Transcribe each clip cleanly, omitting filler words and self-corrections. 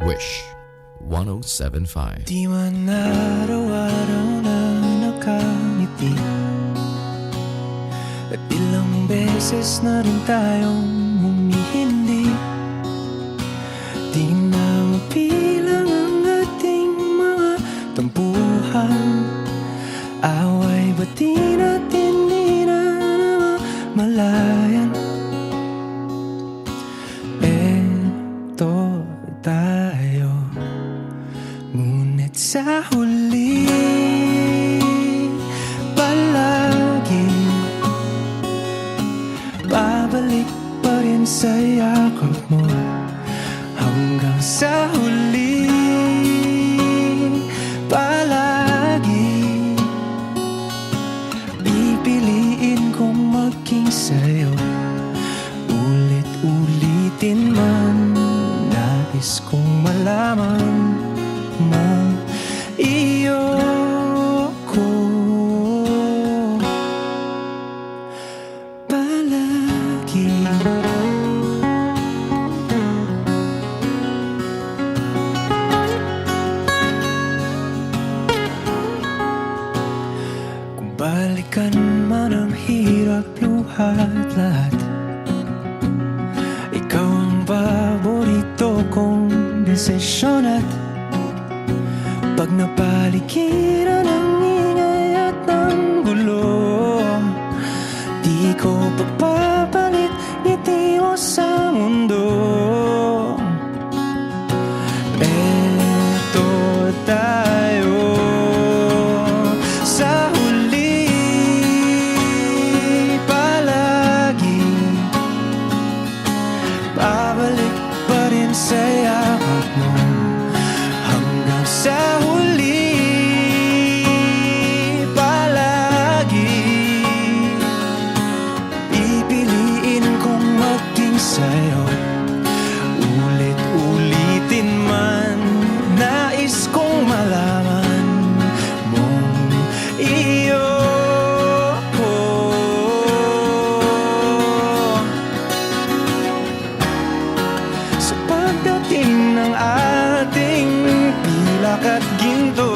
Wish 107.5. Di man araw-araw na nakangiti, at ilang beses na rin tayong humihindi. Di na mapilang ang ating mga tampuhan, away bati natin di na malayan. Eto tayo, ngunit sa huli palagi babalik pa rin sa yakap mo. Hanggang sa huli palagi pipiliin kong maging sa'yo. Ulit-ulitin man, nais kong malaman mo iyo ko palagi. Kung balikan man ang hirap, luhat lahat, ikaw ang paborito kong desisyon. At pag napaligiran ng ingay at ng gulo, di ko pagpapalit ngiti mo sa mundo. Eto tayo sa huli palagi, babalik pa rin sa yakap mo. Hanggang sa huli palagi pipiliin kong maging sa'yo. Ulit-ulitin man, nais kong malaman mong iyo ko sa pagdating ng ating pilak at ginto.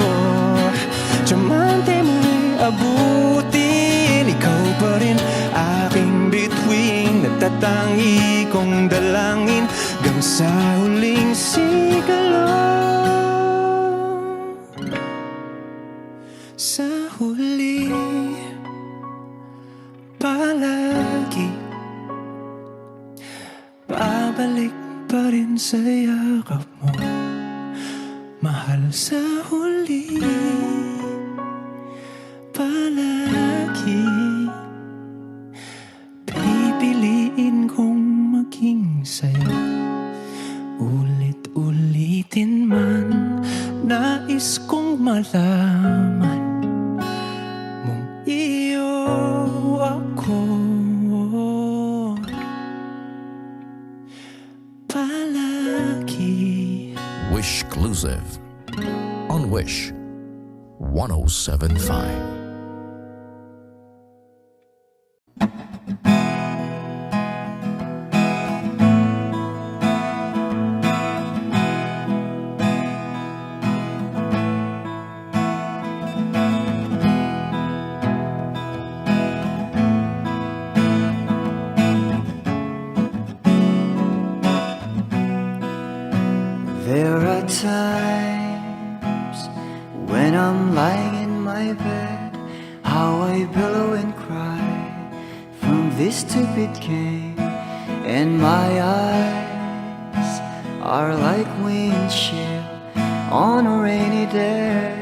Diamante mo'y abutin, ikaw pa rin aking bituin, natatangi kong dalangin hanggang sa huling sigalon. Sa huli palagi babalik pa rin sa yakap mo, mahal. Sa huli palagi pipiliin kong maging sa'yo. Ulit-ulitin man, nais kong malaman mong iyo ako palagi. Wishclusive on Wish 107.5. There are times when I'm lying in my bed, how I pillow and cry from this stupid game, and my eyes are like windshield on a rainy day,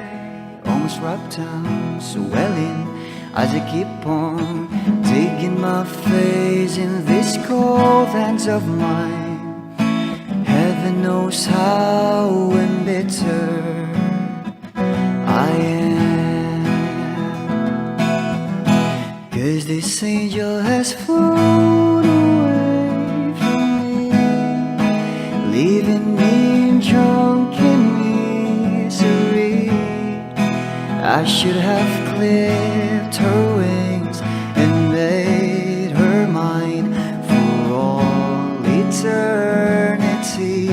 almost wrapped down, swelling as I keep on digging my face in these cold hands of mine. Heaven knows how embittered I am, 'cause this angel has flown away from me, leaving me in drunken misery. I should have clipped her wings and made her mine for all eternity. eternity.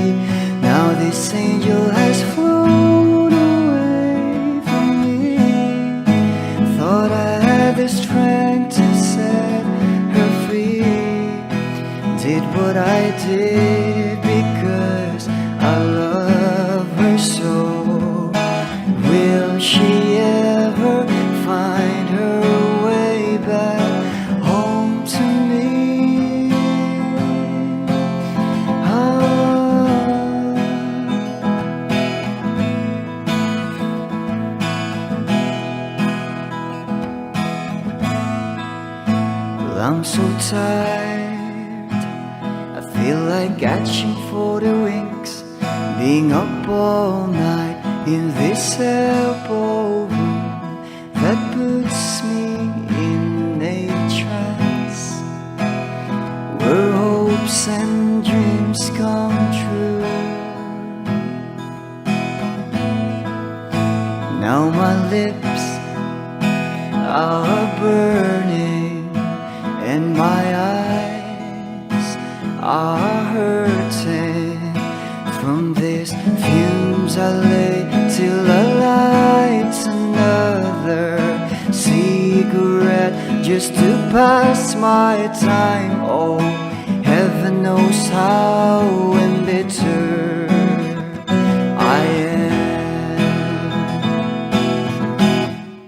Now this angel has flown away from me. Thought I had the strength to set her free. Did what I did because I love her so. Will she ever find her way back home to me? Well, I'm so tired, I feel like catching for the winks, being up all night in this elbow room that puts me in a trance, where hopes and dreams come true. Now my lips are burning and my eyes are hurting from these fumes I lay till I light another cigarette just to pass my time. Oh, heaven knows how embittered I am.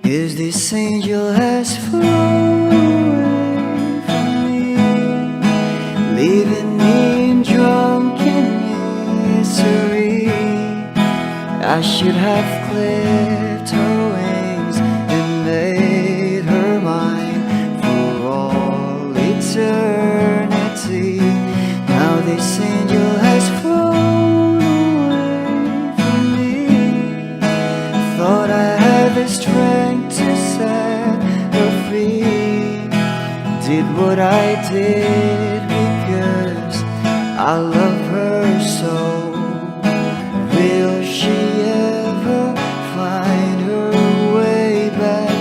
'Cause this angel has flown away from me, leaving me in drunken misery. I should have clipped her wings and made her mine for all eternity. Now this angel has flown away from me. Thought I had the strength to set her free. Did what I did because I love her so. Will she ever find her way back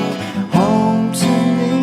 home to me?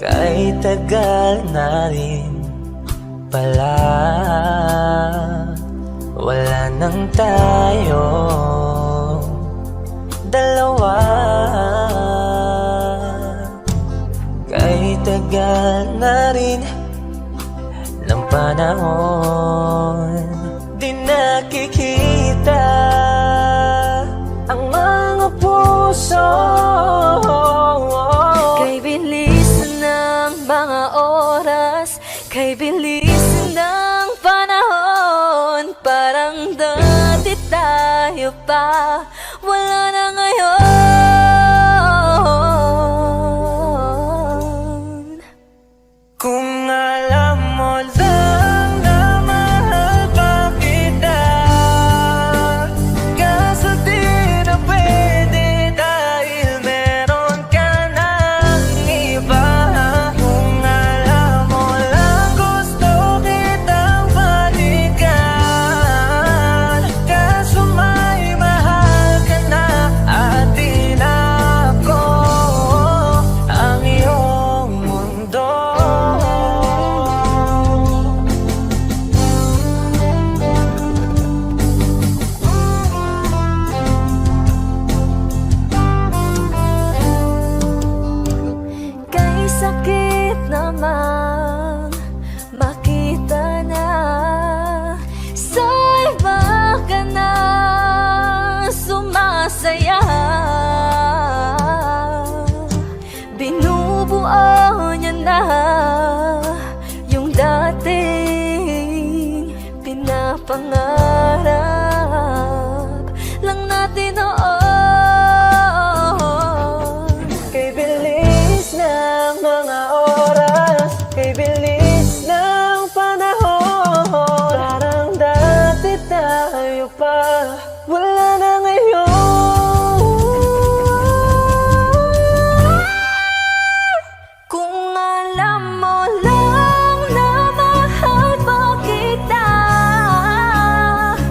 Kahit tagal na rin pala, wala nang tayo dalawa. Kahit tagal na rin ng panahon, di nakikita ang mga puso. Kay bilis ng mga oras, kay bilis ng panahon, parang dati tayo pa, wala na ngayon. Kung alam mo lang na mahal pa kita, kaso di na pwede dahil meron ka ng iba. Kung alam mo lang gusto kitang balikan, kaso may mahal ka na at di wala na ngayon. Kung alam mo lang na mahal pa kita,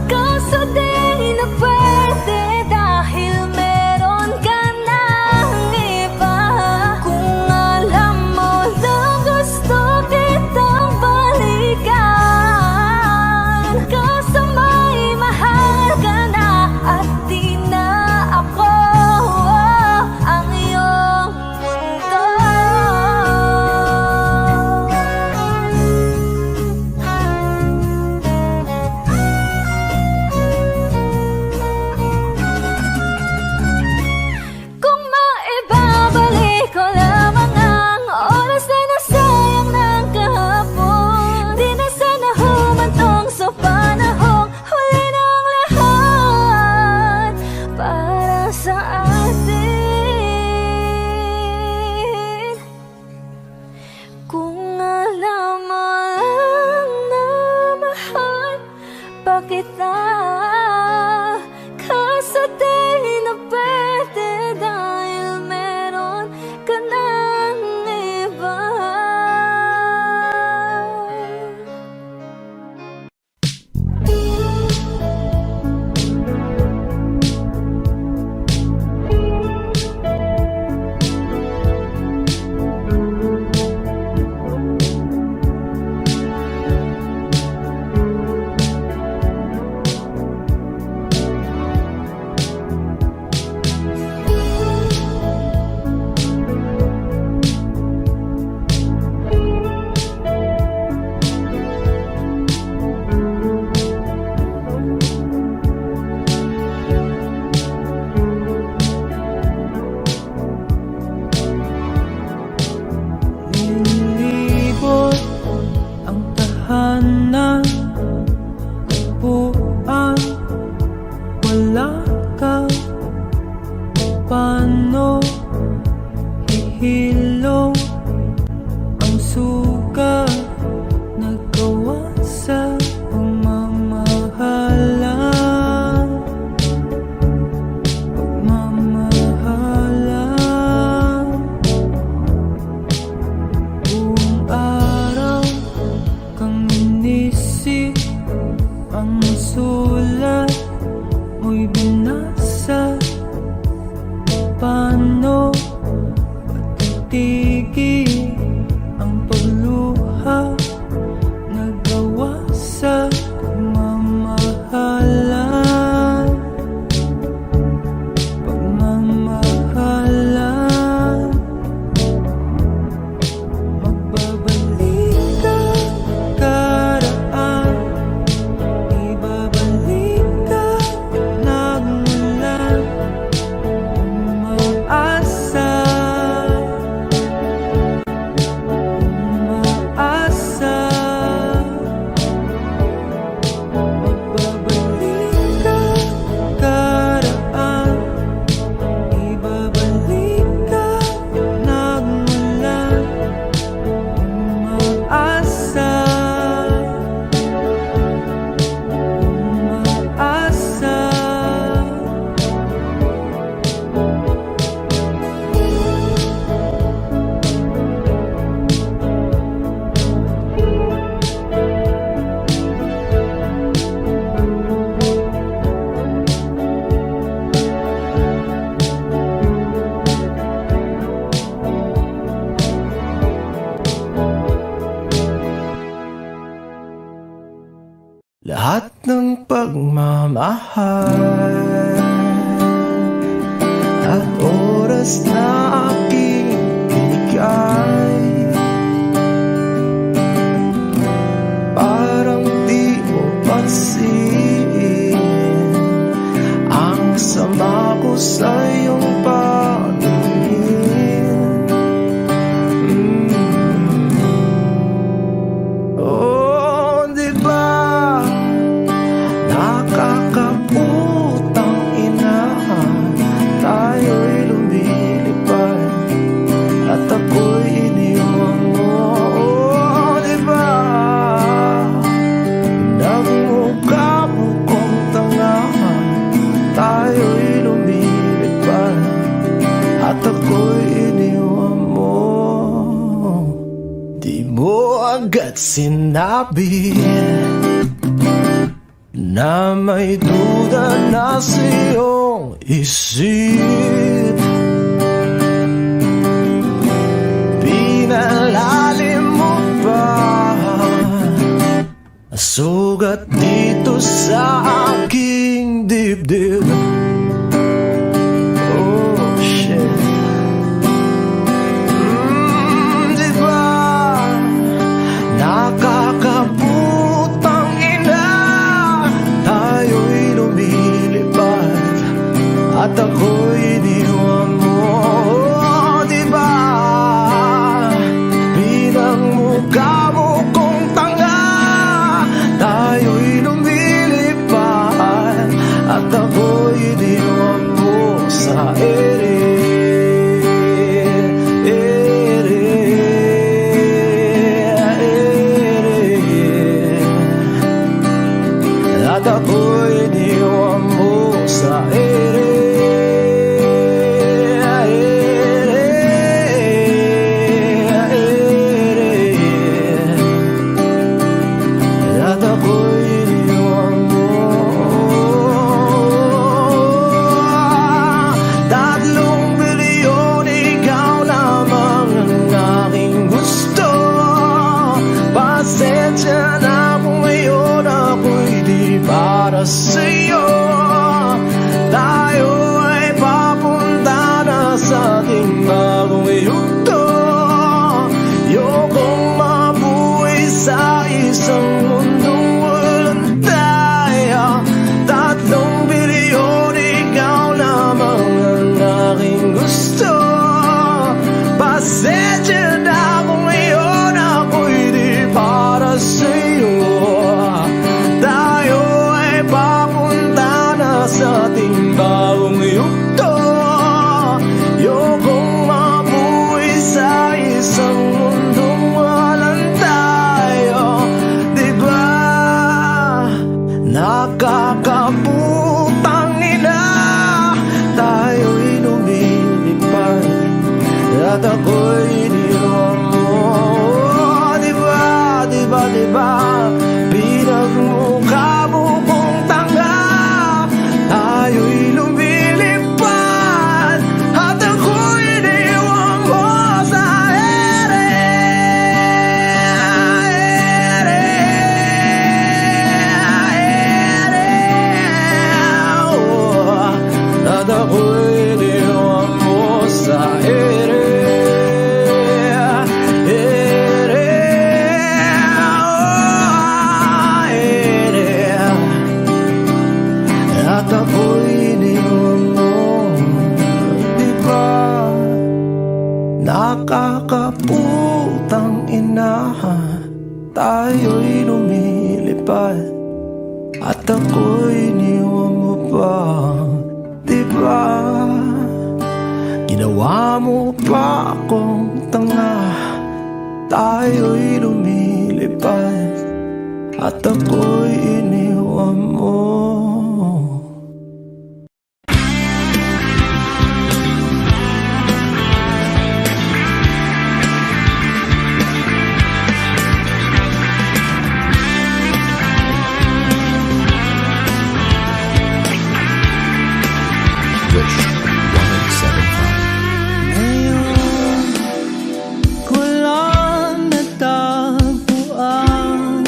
kaso di na pwede dahil meron ka ng iba. Kung alam mo lang gusto kitang balikan, kaso may mahal ka na at di na ako ang iyong mundo. Kung maibabalik ko lamang ang oras na nasayang ng kahapon, di na sana humantong sa panahong huli ng lahat para sa atin. Kung alam mo lang na mahal pa kita, kaso di na pwede dahil meron ka ng iba. Nilibot ang tahanan, buwan, wala ka. Paano hihilom ang suga nagawa sa pagmamahalan? Buong araw kang inisip, ang sulat mo'y binasa. Paano patitigil ang pagluha nagawa sa pagmamahalan? Magbabalik ka karaan, ibabalik ka nagmulan. Umaasa, umaasa. Magbabalik ka karaan, ibabalik ka nagmulan. Umaasa, umaasa. Lahat ng pagmamahal at oras na aking binigay, parang di mo pansin ang sama ko sa iyong paningin. Oh, di ba nakakaputang ina, tayo'y lumilipad at ako'y iniwan mo. Oh, di ba nagmukha mo kong tanga, tayo'y lumilipad at ako'y iniwan mo. Di mo agad sinabi na may duda na sa iyong isip. Pinalalim mo pa sugat dito sa aking dibdib. Oh shit. Diba nakakaputang ina, tayo'y lumilipad at ako'y iniwan mo. Oh, diba pinagmukha mo kong tanga, tayo'y lumilipad at ako'y iniwan mo sa ere. At ako'y iniwan mo sa ere. At ako'y iniwan mo. 3 bilyon, ikaw lamang ang aking gusto. Pasensya na kung ngayon ako'y di para sa'yo. Tayo ay papunta na sa ating bagong yugto. Ayokong mabuhay sa isang mundong walang tayo. 3 bilyon, ikaw lamang ang aking gusto. Pasensya na kung ngayon ako'y di para sa'yo. Tayo ay papunta na sa ating bagong yugto. Ayokong mabuhay sa isang mundong walang tayo. Diba nakakaputang ina, tayo'y lumilipad at ako'y iniwan mo. Diba, diba, diba pinagmukha mo kong tanga, tayo'y lumilipad at ako'y iniwan mo sa ere. At ako'y iniwan mo sa ere. At ako'y iniwan mo. Diba nakakaputang ina, tayo'y lumilipad at ako'y iniwan mo pa. Diba ginawa mo pa akong tanga, tayo'y lumilipad at ako'y iniwan mo. Wish 1075. Ngayon ko lang natagpuan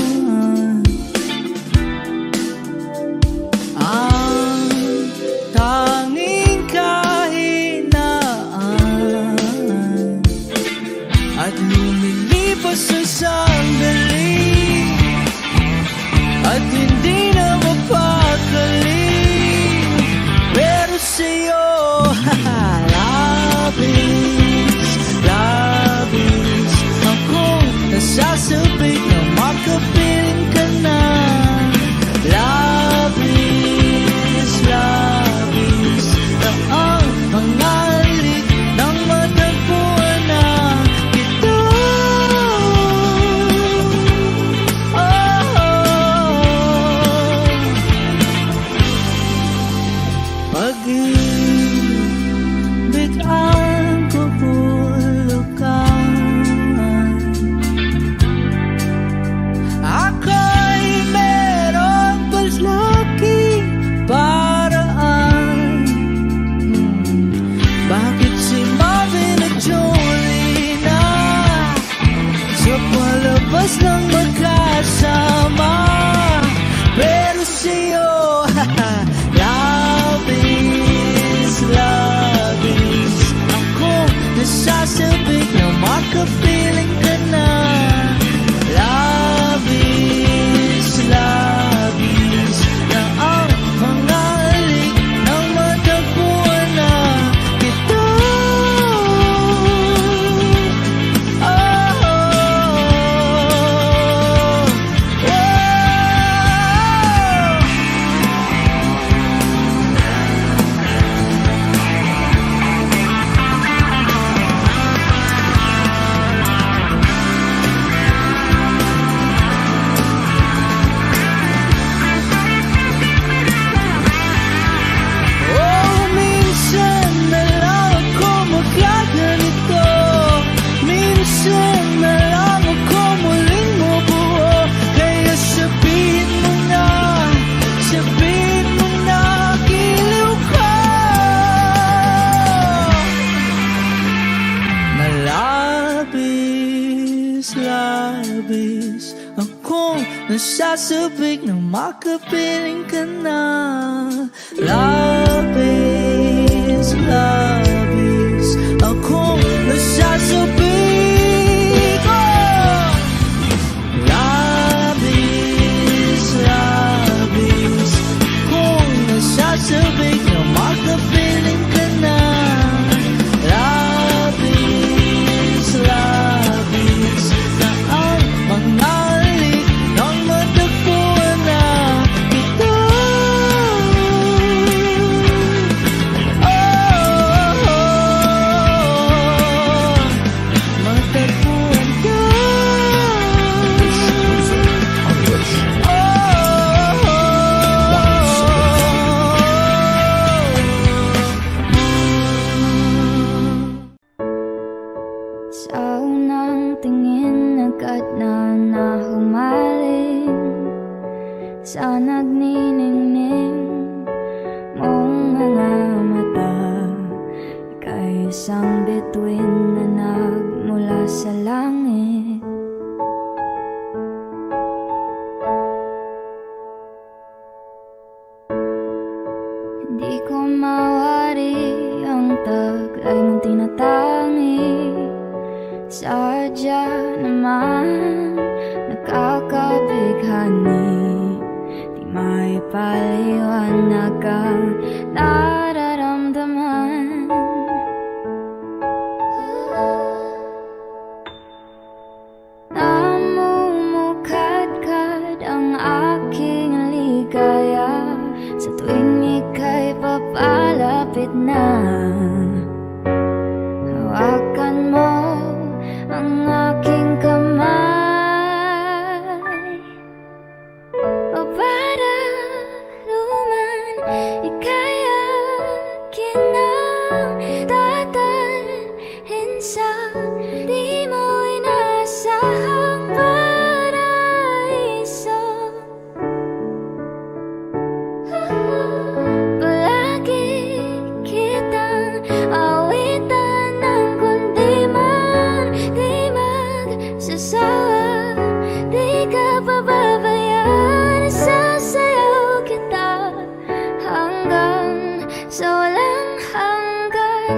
Nasasabik na makapiling ka na. Labis, labis akong nasasabik, oh! Labis, labis akong nasasabik na makapiling ka na. Labis, labis na ang mga halik nang matagpuan na kita. Matagpuan ka. On Wish. Sa unang tingin agad na nahumaling sa nagniningning mong mga mata. Ika'y isang bituin na nagmula sa langit. Hindi ko mawari ang taglay mong tinatangi. Sadya naman nakakabighani, di maipaliwanag ang nararamdaman. Namumukadkad ang aking ligaya sa tuwing ika'y papalapit na. Hawakan mo ang aking kamay, o para luman ika'y akin ang dadalhin sa di mo inasahang paraiso. Palagi kitang awitan ng kundi man di magsasawa, di ka pababayaan. Sasayaw kita hanggang sa walang hanggan.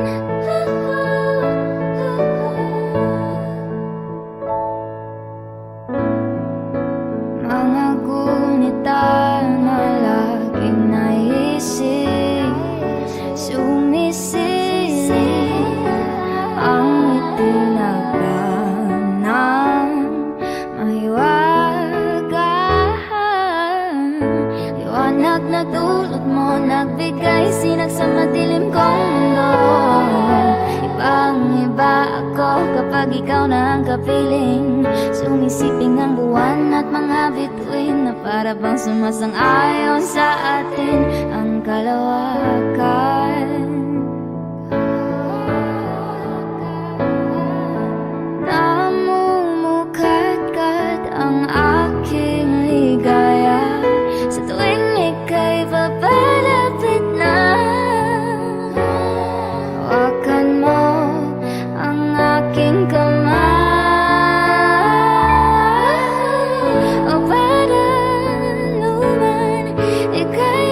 Mga gunita na laging naisip, sumisilip ang itinagdanang mahiwagaan. Liwanag na dulot mo, nagbigay sinag sa madilim kong mundo. Ibang-iba ako kapag ikaw na ang kapiling. Sumisiping ang buwan at mga bituin na para bang sumasang-ayon sa atin ang kalawakan. Namumukadkad ang aking ligaya sa tuwing ika'y papalapit na. Hawakan mo ang aking kamay, o para luman ika'y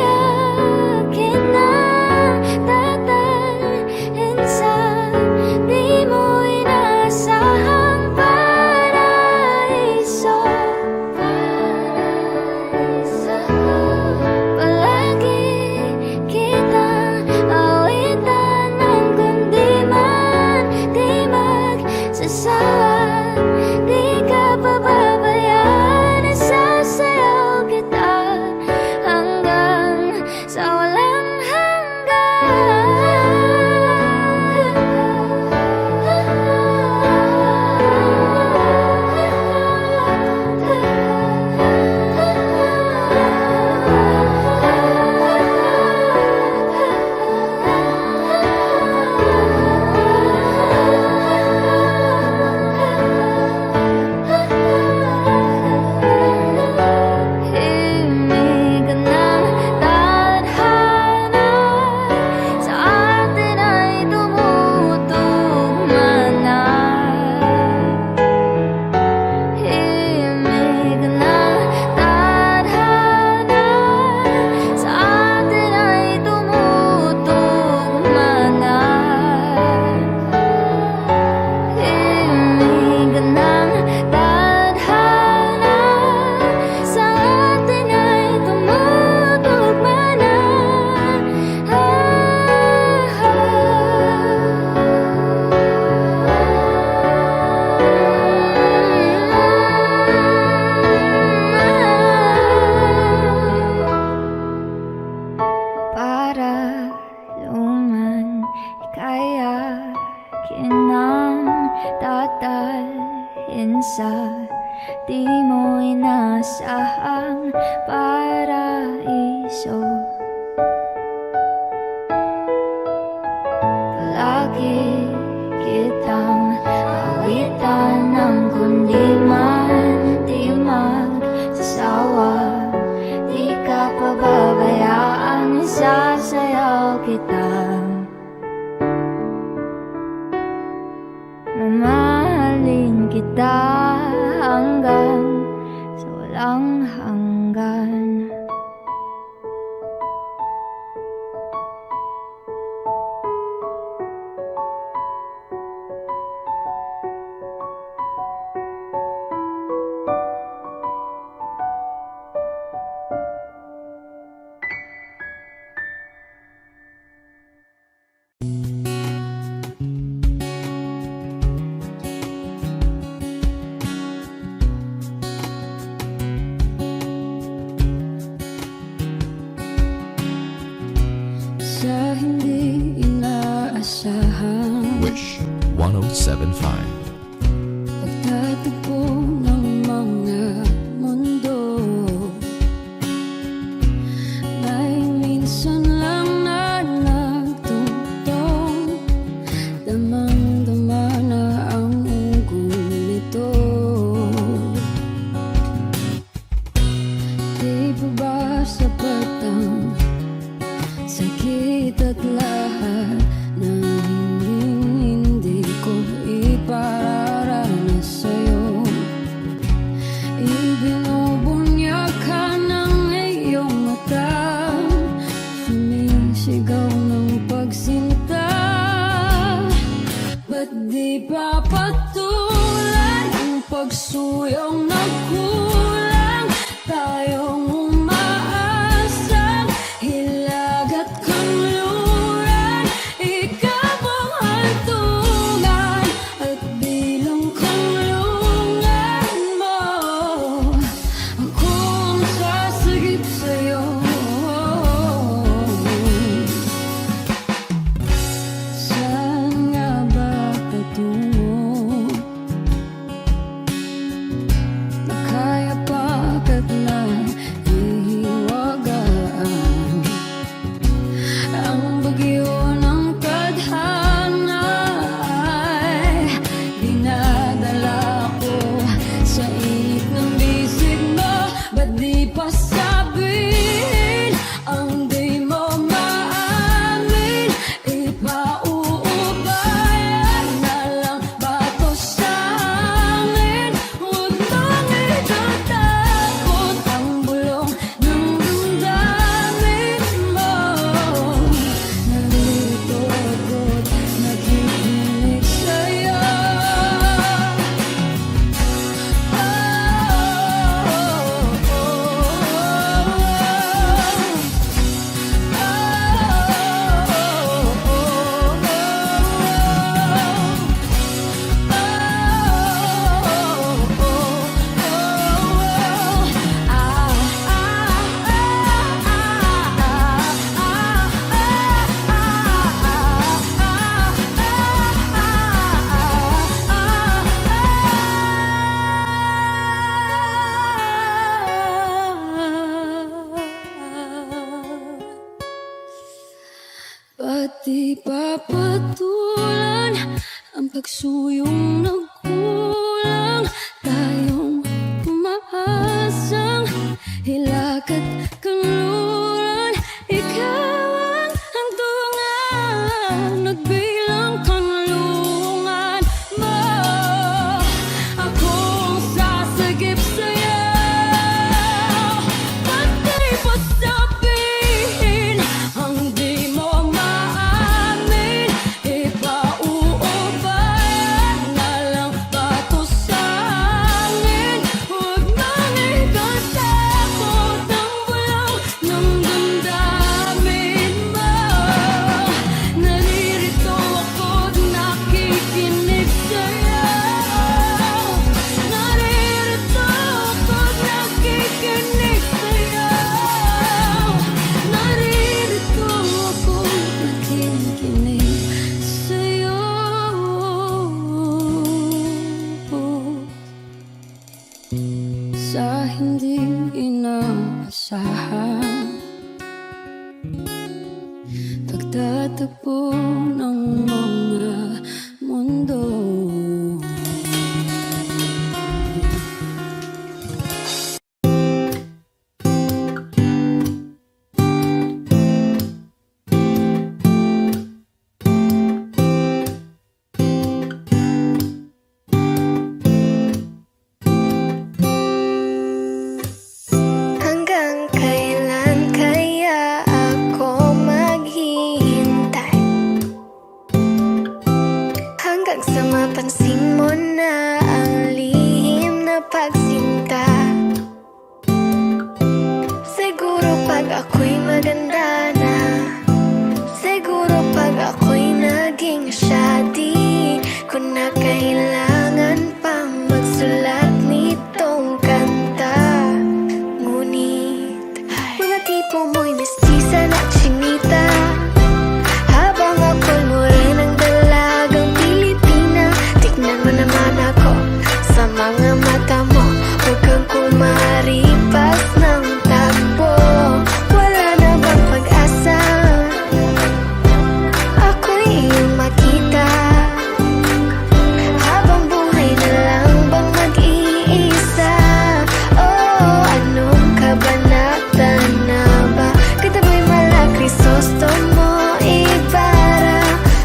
akin ang isang paraiso. Palagi kitang awitan ng kundi man di magsasawa. Di ka pababayaan, sasayaw kita. Mamahalin kita hanggang sa walang hanggan. Sa hindi inaasahan Wish 1075. pagtatagpo ng mga mundo, may minsan lang na nagtungtong, damang-dama na ang ugol nito. Di ba ba sapat ang sakit at lahat na hindi ko ipararanas sa'yo? Ibinubunyag ka ng iyong mata, sumisigaw ng pagsinta. Ba't di pa patulan ang pagsuyong nagkulang? Tayong umaasang hilag at kanluran, ikaw ang hantungan at bilang kanlungan mo. Akong sasagip sa'yo. Saan nga ba patungo? Nakaya pagkat nahihiwagaan ang bagyo ng tadhana ay dinadala ko sa init ng bisig mo. Ba't di pa sabihin ang di mo maamin? Ipauubayan na lang ba to sa amin? Huwag mong itatakot ang bulong ng damdamin mo. Nalilito ako't nakikinig sa'yo. Ba't di pa patulan ang pagsuyong nagkulang? Tayong umaasang hilag at kanluran, ikaw ang hantungan at bilang kanlungan mo. Akong sasagip sa'yo. Ba't di pa sabihin ang di mo maamin? Ipauubayan na lang ba to sa amin? Huwag mong itatakot ang bulong ng damdamin mo. Naririto tagpo ng mga mundo. Hanggang kailan kaya ako maghihintay? Hanggang sa mapansin mo na ang lihim na pagsinta. Siguro pag ako'y maganda na, siguro pag ako'y naging siya, di ko na kailangan pang magsulat nitong kanta. Ngunit mga tipo mo'y mestiza na chinita, habang ako'y morenang dalagang Pilipina. Tignan mo naman ako sa mga mata mo, huwag kang kumaripas ng takbo. Wala na bang pag-asa? Ako'y iyong makita, habang buhay na lang bang mag-iisa? Oh, anong kabanata na ba? Kataboy mala Crisostomo Ibarra,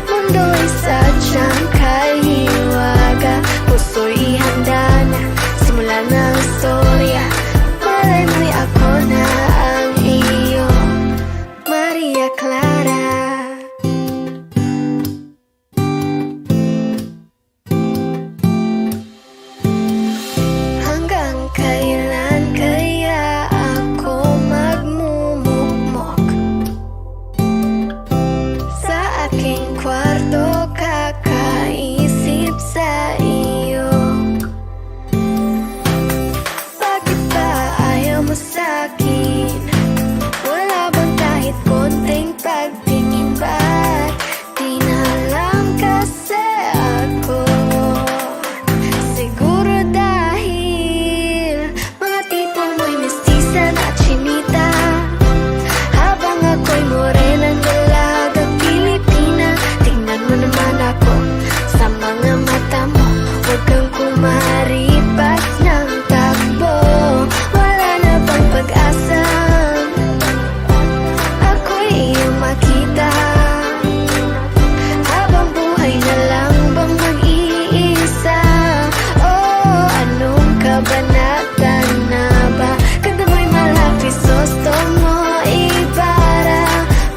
mundo'y sadyang kahiwaga. Puso'y handa na, simula na ang istorya. Malay mo'y ako na ang iyo, Maria Clara. Hanggang kailan kaya ako magmumukmok sa aking kwarto, kakaisip sa iyo? Bakit ba ayaw mo sa'kin? Wala bang kahit konting pagtingin? Ba't di na lang kasi ako? Siguro dahil mga tipo mo'y mestiza na chinita, habang ako'y morenang dalagang Pilipina. Tingnan mo naman ako sa mga mata mo, huwag kang kumaripas ng takbo. Wala na bang pag-asa? Ako'y iyong makita, habang buhay na lang bang mag-iisa? Oh, anong kabanata na ba? Kanta mo'y mala Crisostomo Ibarra,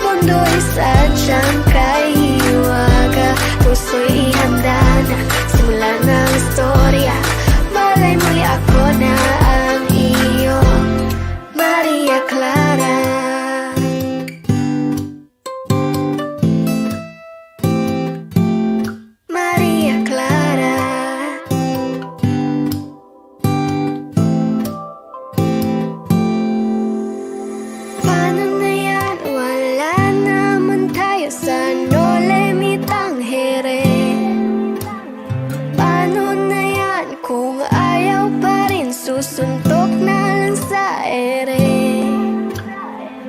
mundo'y sadyang kahiwaga. Puso'y handa na, simula na ang istorya. Malay mo'y ako na ang iyo, Maria Clara. Maria Clara. Paano na yan? Wala naman tayo sa no limitang here. Paano na yan kung ayaw pa rin? Susuntok na lang sa ere.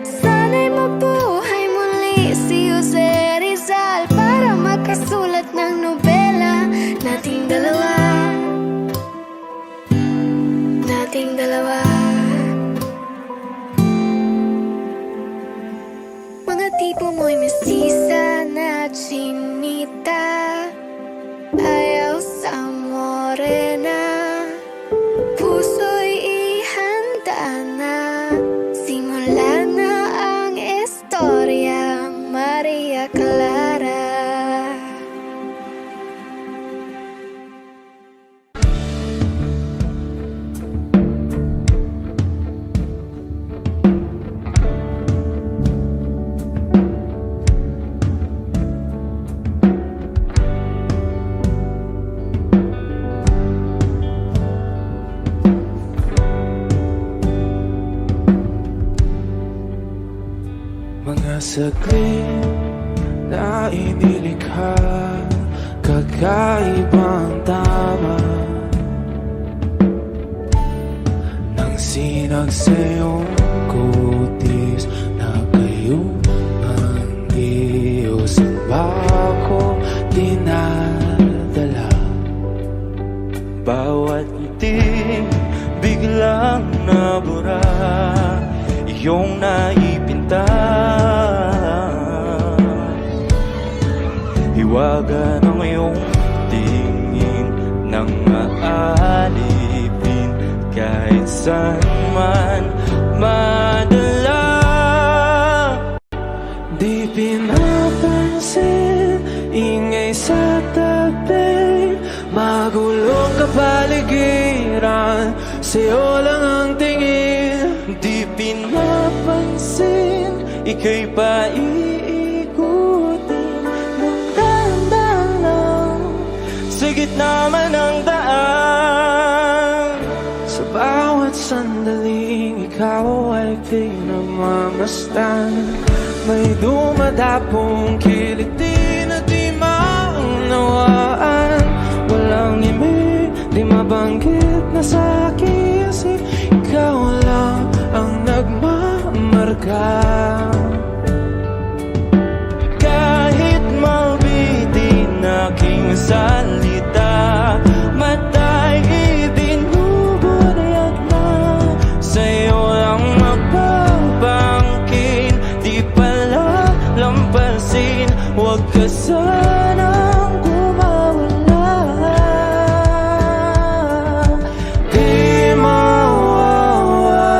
Sana'y mabuhay muli si Jose Rizal para makasulat ng nobela. Nating dalawa, nating dalawa. Mga tipo mo'y mestiza na chinita, ayaw sa morena. Puso'y ihanda na, simula na ang istorya, Maria Clara. Mga saglit na inilikha, kakaibang tama ng sinagsayong kutis na kayo ang iyo. saan ba ako dinadala? Bawat ngiting biglang nabura, iyong naipinta. Hiwaga ng iyong tingin nang maalipin kahit saan man madala. Di pinapansin, ingay sa tabi, magulong kapaligiran, sa'yo lang ang tingin. Di pinapansin, ika'y paiikutin ng dahan-dahan lang, sa gitna man ng daan. Sa bawat sandaling ikaw ay pinagmamasdan, may dumadapong kiliti na di maunawaan. Walang imig, di mabanggit na sa aking isip, ikaw lang ang nagmamarka. Kahit mabitin aking salita, matay ibinubunayag na, sa'yo lang magbabangkin. Di pala lampasin, huwag ka sanang gumawala. Di mawawala.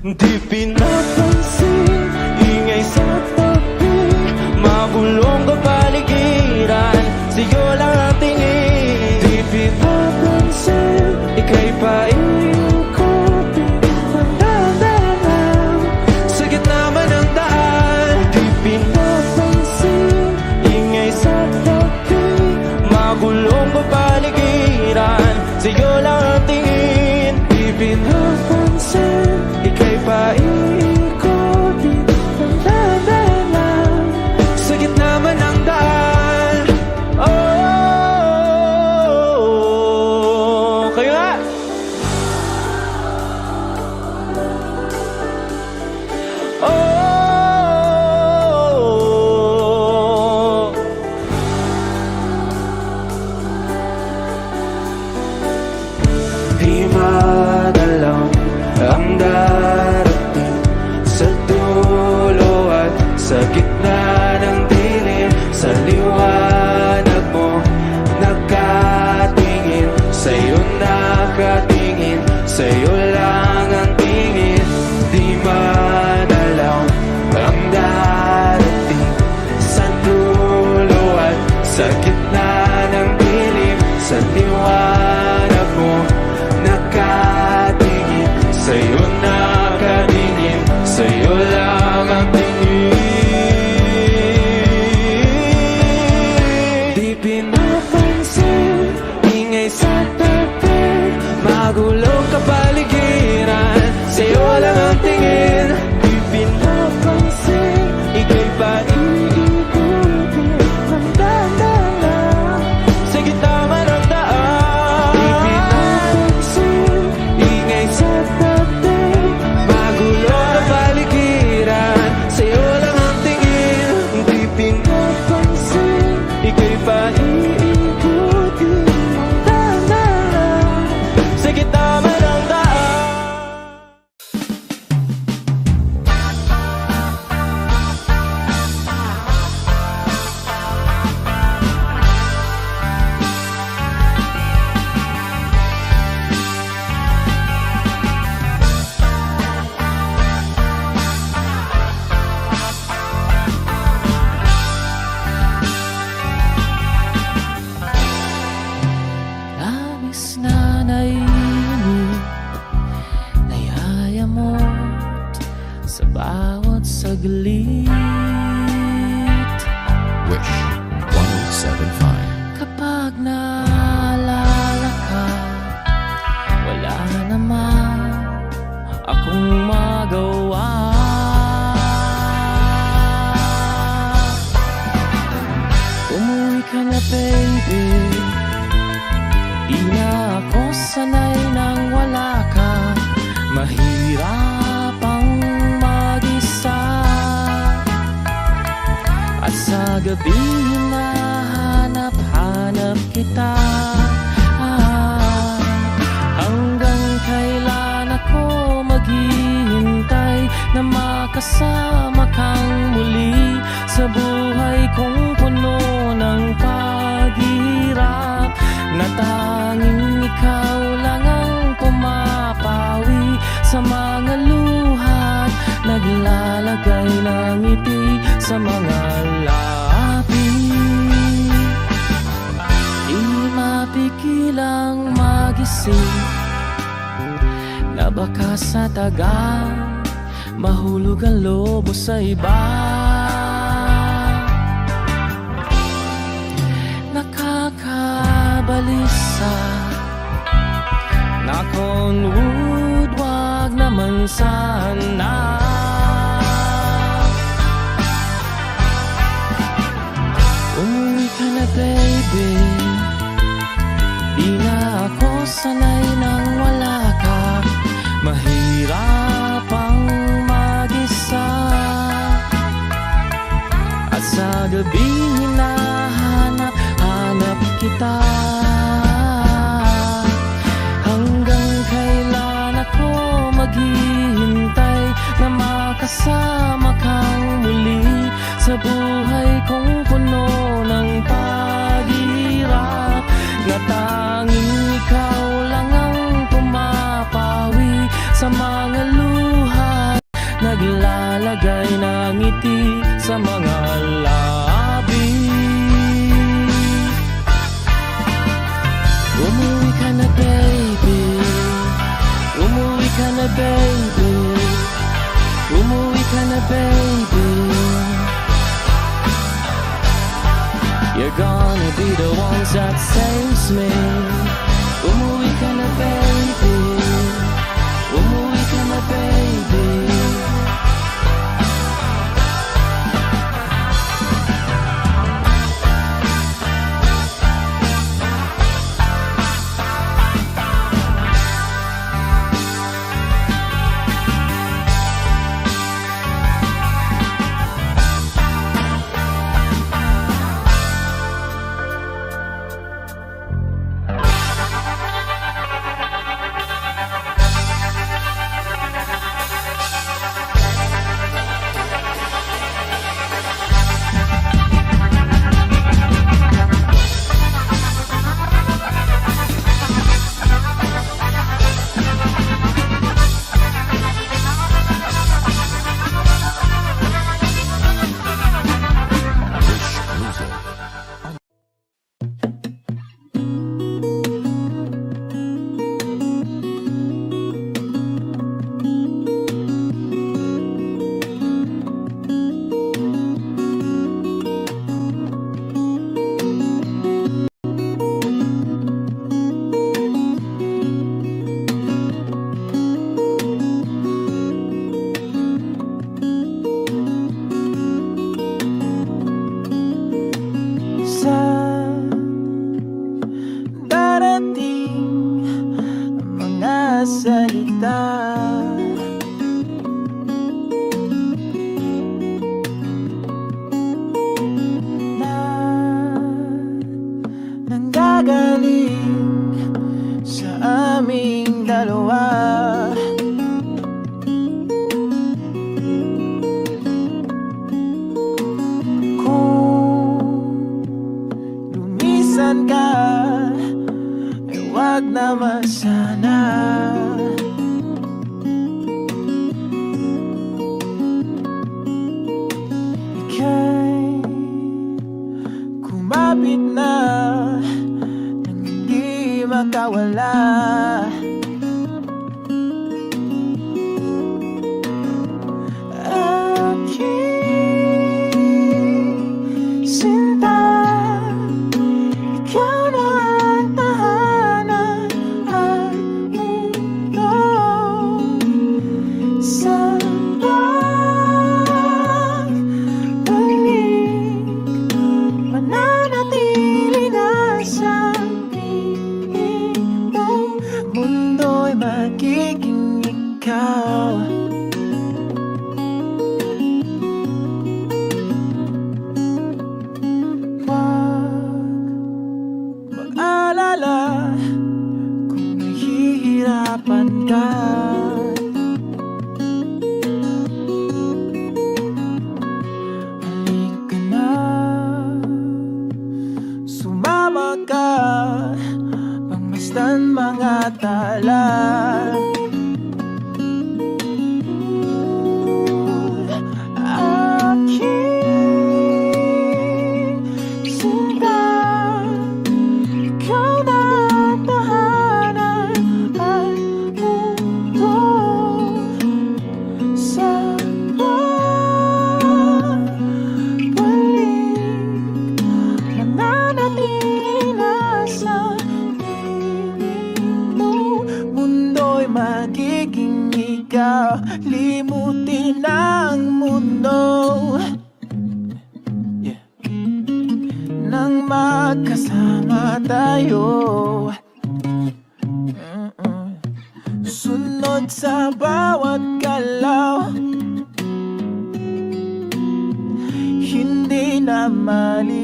Di pinapansin, ingay sa tabi, magulong kapaligiran, sa'yo lang ang tingin. Di pinapansin, ika'y paiikutin ng dahan-dahan, sa gitna man ng daan. Di pinapansin, ingay sa tabi, magulong kapaligiran, sa'yo lang ang tingin. Di pinapansin, ika'y paiikutin ng dahan-dahan, sa gitna man ng daan. Oh, kayo nga! Oh, di madalaw ang darating sa dulo at sa gitna ng dilim. Sa liwanag mo nakatingin, sa'yo nakatingin, sa'yo lang ang tingin. Di madalaw ang darating sa dulo at sa gitna ng dilim. Sa liwanag mo nakatingin, sa'yo nakatingin, sa'yo lang ang tingin. Di pinapansin, ingay sa tabi, magulong kapaligiran, sa'yo lang ang tingin. Di pinapansin, ika'y paiikutin ng dahan-dahan, sa gitna man ng daan. Di pinapansin, ingay sa tabi, magulong kapaligiran, sa'yo lang ang tingin. Di pinapansin, ika'y paiikutin ng dahan-dahan, sa gitna man ng daan. Labis na naiinip, nayayamot sa bawat saglit. Wish 1075. Kapag naalala ka, wala naman akong magawa. Umuwi ka na baby, di na ako sanay nang wala ka. Mahirap ang mag-isa, at sa gabi hinahanap-hanap kita. Hanggang kailan ako maghihintay na makasama kang muli sa buhay kong puno ng paghihirap, na tanging ikaw lang ang pumapawi sa mga luhat, naglalagay ng ngiti sa mga labi. Di mapigilang magising na baka sa tagal mahulog ang lobo sa iba. Nakakabalisa, knock on wood, wag naman sana. Umuwi ka na baby, di na ako sanay nang wala ka. Mahirap ang mag-isa, at sa gabi hinahanap-hanap kita. Hanggang kailan ako maghihintay na makasama kang muli sa buhay kong puno ng paghihirap, na tanging ikaw lang ang pumapawi sa mga luha, naglalagay ng ngiti sa mga labi. Umuwi ka na baby, umuwi ka na baby, umuwi ka na baby. You're gonna be the ones that saves me. Umuwi ka na baby, umuwi ka na baby. limutin ang mundo nang magkasama tayo. Sunod sa bawat galaw, hindi na maliligaw.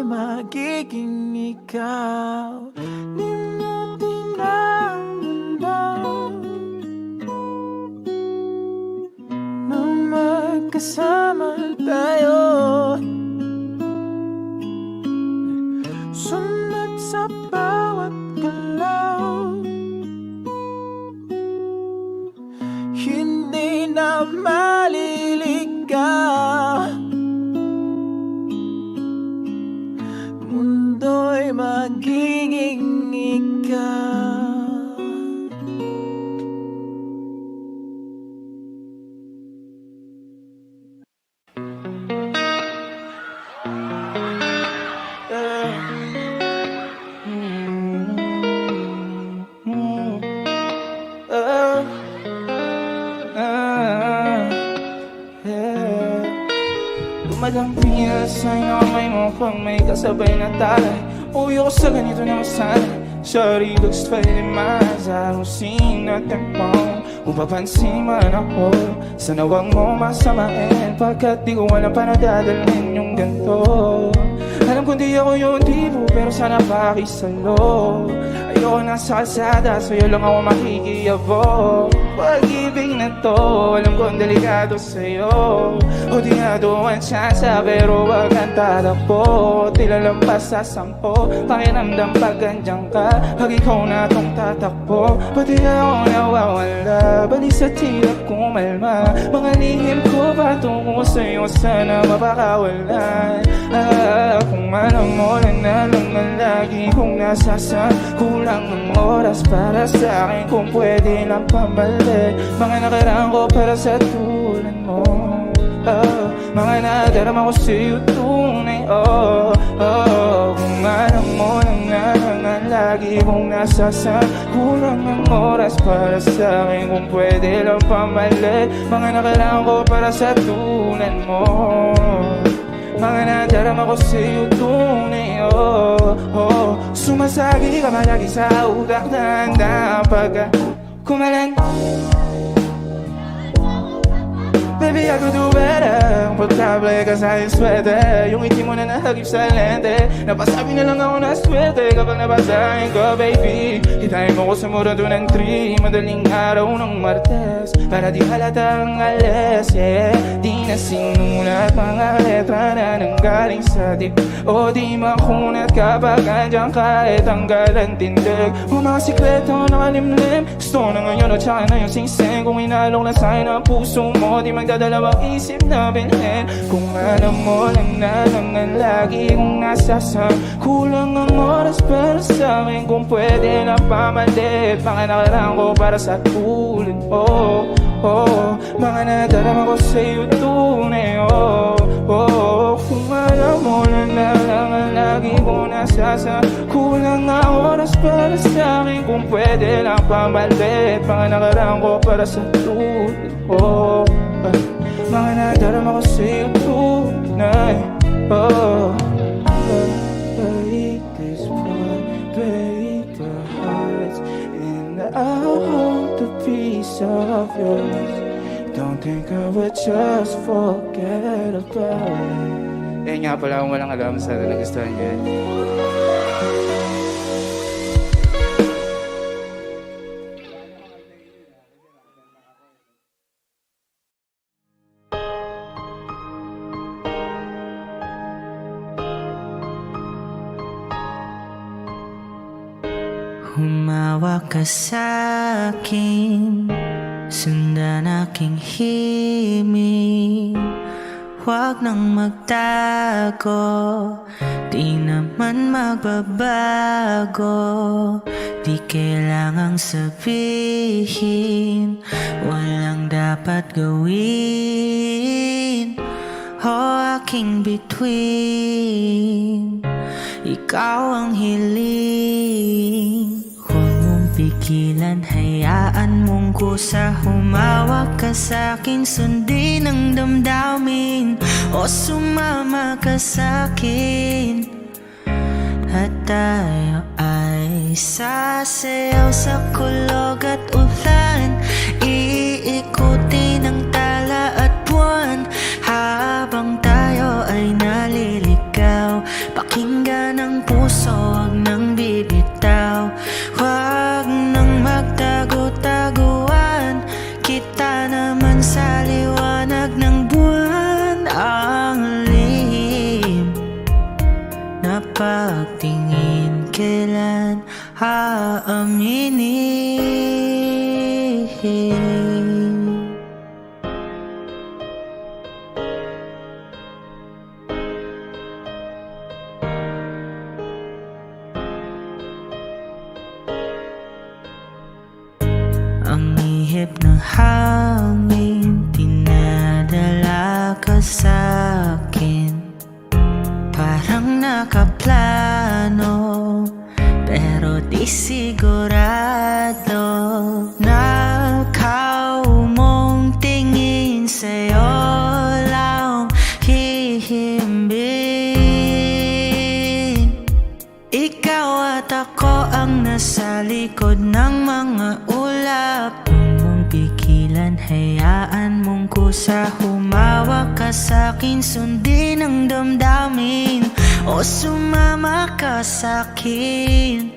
Magiging ikaw, limutin ang mundo nang magkasama tayo. Sunod sa bawat galaw, hindi na maliligaw. Mundo'y magiging ikaw. Dumadang sa inyo kamay mo pang may kasabay na talay. Uwi ko sa ganito na masanay. Shawty looks fading minds, I don't see nothing wrong. Kung papansin man ako, sana wag mo masamain, pagkat di ko alam pa nadadalhin yung ganito. Alam kong di ako yung tipo, pero sana pakisalo. Ayoko nasa kalsada, sa'yo lang ako makikiyabok. Pag-ibig na to, alam kong delikado sa'yo. O di nga doon tsansa, pero wag kang tatakbo. Tila lampas sa 10, pakiramdam pag andyan ka. Pag ikaw na tong tatakbo, pati ako nawawala. Balik sa tila kumalma, mga lihim ko patungo sa'yo, sana mapakawalan. Kung alam mo na lang na lagi kong nasasaan, kulang ng oras para sa akin kung pwede lang pamalik. Mga nakaraan ko para sa tulad mo, mga nadarama ko sa'yo tunay. Kung alam mo na lang lagi kong nasasaan, kulang ng oras para sa akin kung pwede lang pamalik. Mga nakaraan ko para sa tulad mo, mga nadarama ko sa'yo tunay. Sumasagi ka malagi sa utak, dahan-dahan pagka kumalan. Baby, I could do better. Komportable ka sa aking sweater. Yung ngiti mo na nahagip sa lente. Napasabi na lang ako na swerte kapag nabasahin ko, baby. Hitayin mo ko sa murado ng 3 madaling araw ng Martes, para di halatang alas, yeah. Di na sinulat mga letra na nanggaling sa dip, o di makunat kapag andyan kahit hanggang ang tindig. O mga sikreto nakalimlim, gusto na ngayon at saka na yung singsing. Kung inalok na sa'yo ng puso mo, di magdadalawang isip na bilhin. Kung alam mo lang na naman lagi kong nasasam, kulang ang oras para sa'min. Kung pwede na pamalit mga nakaraan ko para sa tulad. Oh, oh, mga nadarama ko sa'yo tunay. Oh, oh, kung alam mo lang na naman lagi kong nasasam, kulang ang oras para sa'min. Kung pwede lang pamalit mga nakaraan ko para sa tulad. Oh, mga nadarama ko sa'yo tunay. Oh, break this part, break the hearts, and I'll hold the piece of yours. Don't think I would just forget about it. Eh nga pala, kung walang alam, sana nagustuhan niyo yan. Humawak ka sa'kin, sundan aking himig. Huwag nang magtago, di naman magbabago. Di kailangang sabihin, walang dapat gawin. O aking bituin, ikaw ang hiling. Huwag mong pigilan, hayaan mong kusa. Humawak ka sa'kin, sundin ang damdamin, o sumama ka sa'kin. At tayo ay sasayaw sa kulog at ulan, iikutin ang tala at buwan. Habang tayo ay naliligaw, pakinggan ang puso, huwag nang bibitaw. Huwag nang magtago-taguan, kita naman sa liwanag ng buwan. Ang lihim na pagtingin, kailan aaminin? Ang ihip ng hangin, dinadala ka sa'kin. Parang nakaplano, pero di sigurado. Nakaw mong tingin, sa'yo lang hihimbing. Ikaw at ako ang nasa likod ng mga ulap. Huwag mong pigilan, hayaan mong kusa. Humawak ka sa'kin, sundin ang damdamin, o sumama ka sa'kin.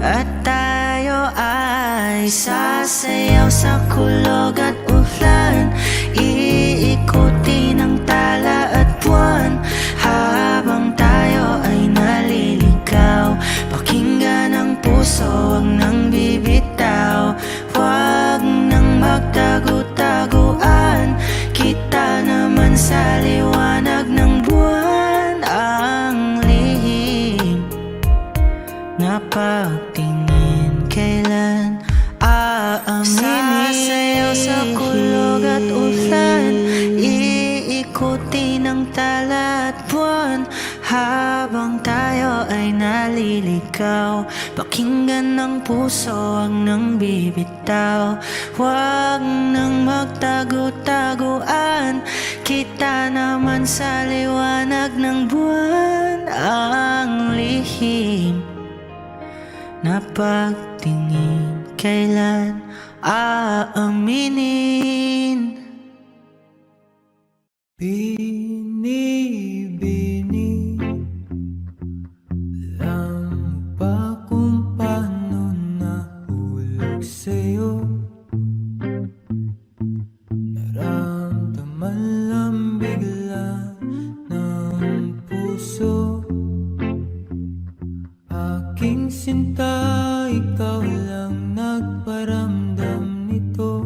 At tayo ay sasayaw sa kulog at ulan, iikutin ang tala at buwan. Habang tayo ay naliligaw, pakinggan ang puso, huwag nang bibitaw. Huwag nang magtago-taguan, kita naman sa liwanag ng buwan. Ang lihim na pagtingin, kailan aaminin? Sasayaw sa kulog at ulan, iikutin ang tala at buwan. Habang tayo ay naliligaw, pakinggan ng puso, huwag nang bibitaw. Huwag nang magtago-taguan, kita naman sa liwanag ng buwan. Ang lihim na pagtingin, kailan aaminin? Binibini lang ba kung paano nahulog sa'yo? Naramdaman lang bigla ng puso. Aking sinta, ikaw lang nagparamdam nito.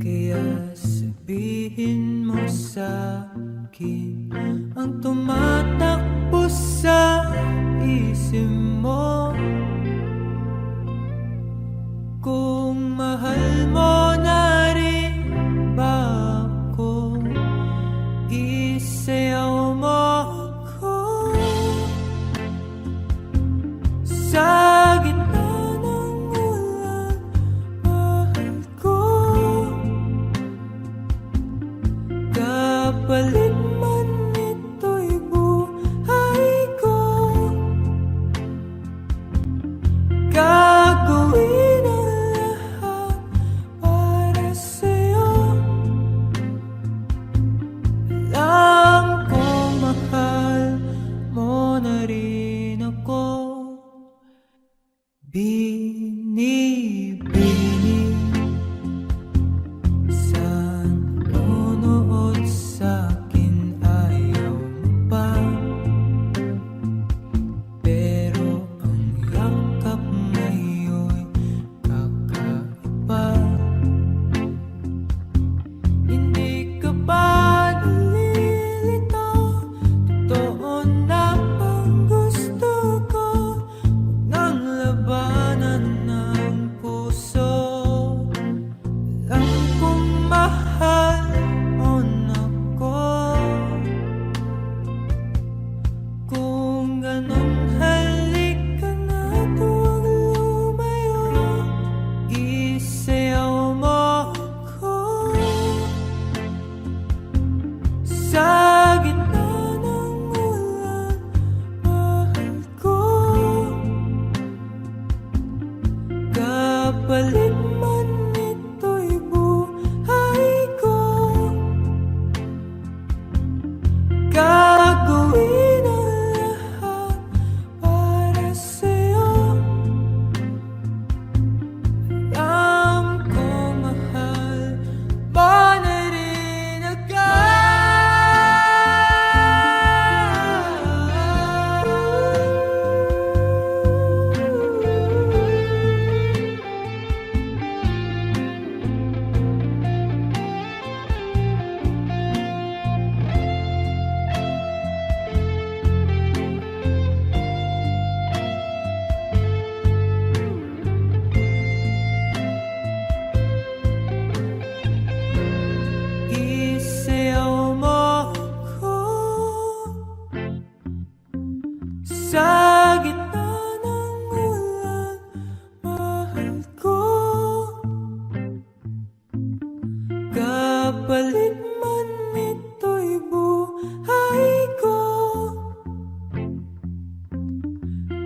Kaya sabihin mo sa'kin ang tumatakbo sa isip mo. Kung mahal mo na rin ba ako, isayaw mo ako. Sa gitna ng ulan, mahal ko. Kapalit man ito'y buhay ko. Gagawin ang lahat para sa'yo. Alam kong mahal mo na rin ako. Binibini sa nanonood sa'kin, ayaw mo pa. Pero ang yakap ngayon kakaiba. Hindi ka ba nalilito? Totoo na bang gusto ko? Huwag nang labanan ng puso. Alam kong mahal mo na ko. Kung ganun, halika na, huwag lumayo. Isayaw mo ako. Sa gitna ng ulan, mahal ko. Kapalit man ito'y buhay ko. Gagawin ang lahat para sa'yo. Alam kong mahal mo na rin ako. Isayaw mo ako. Sa gitna ng ulan, mahal ko. Kapalit man ito'y buhay ko.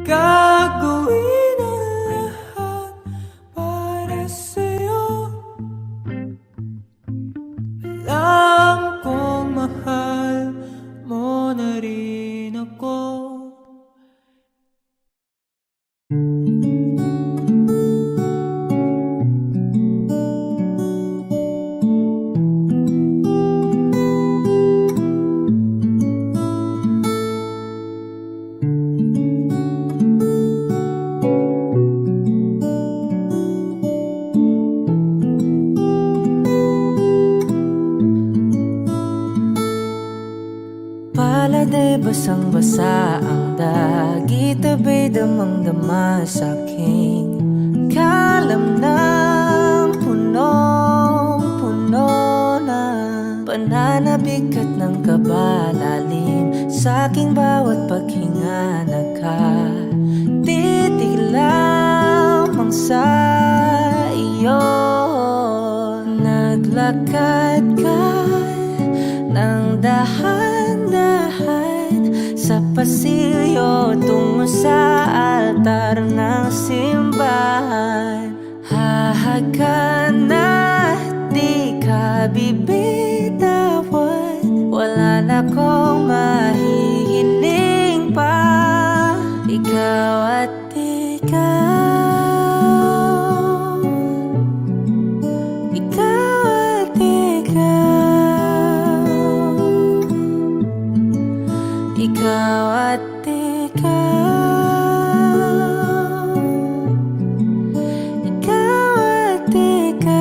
Gagawin ang lahat para sa'yo. Alam kong mahal mo na rin ako. Paladay basang-basa ang dagit, abay damang-dama sa'king kalamnang punong-puno na pananabik at ng kabalalim sa'king bawat paghinga. Nakatitig lamang sa iyo. Naglakad ka ng dahan-dahan sa pasilyo tungo sa altar ng simbahan. Hahagkan at di ka bibig ikaw at ikaw, ikaw at ikaw, ikaw at ikaw, ikaw at ikaw.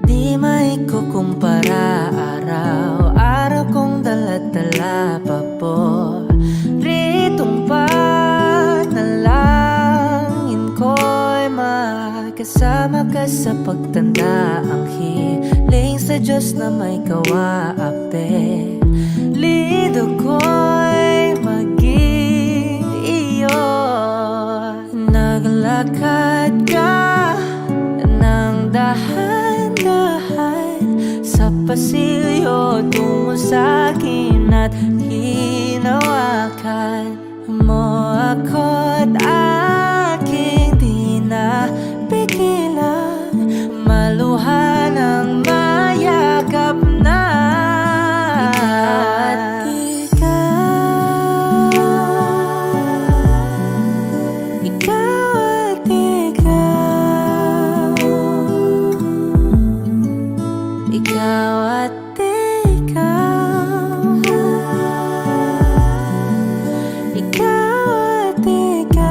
Di maikukumpara araw-araw kong dala-dala paboritong panalangin ko'y makasama ka sa pagtanda. Ang hiling sa Diyos na may kawaape, lido ko'y maging iyo. Naglakad ka ng dahan-dahan sa pasilyo tungo sa'kin at hinawakan mo ako't aking di napigilan, maluhan ang mayakap na. Ikaw at ikaw, ikaw at ikaw, ikaw at ikaw.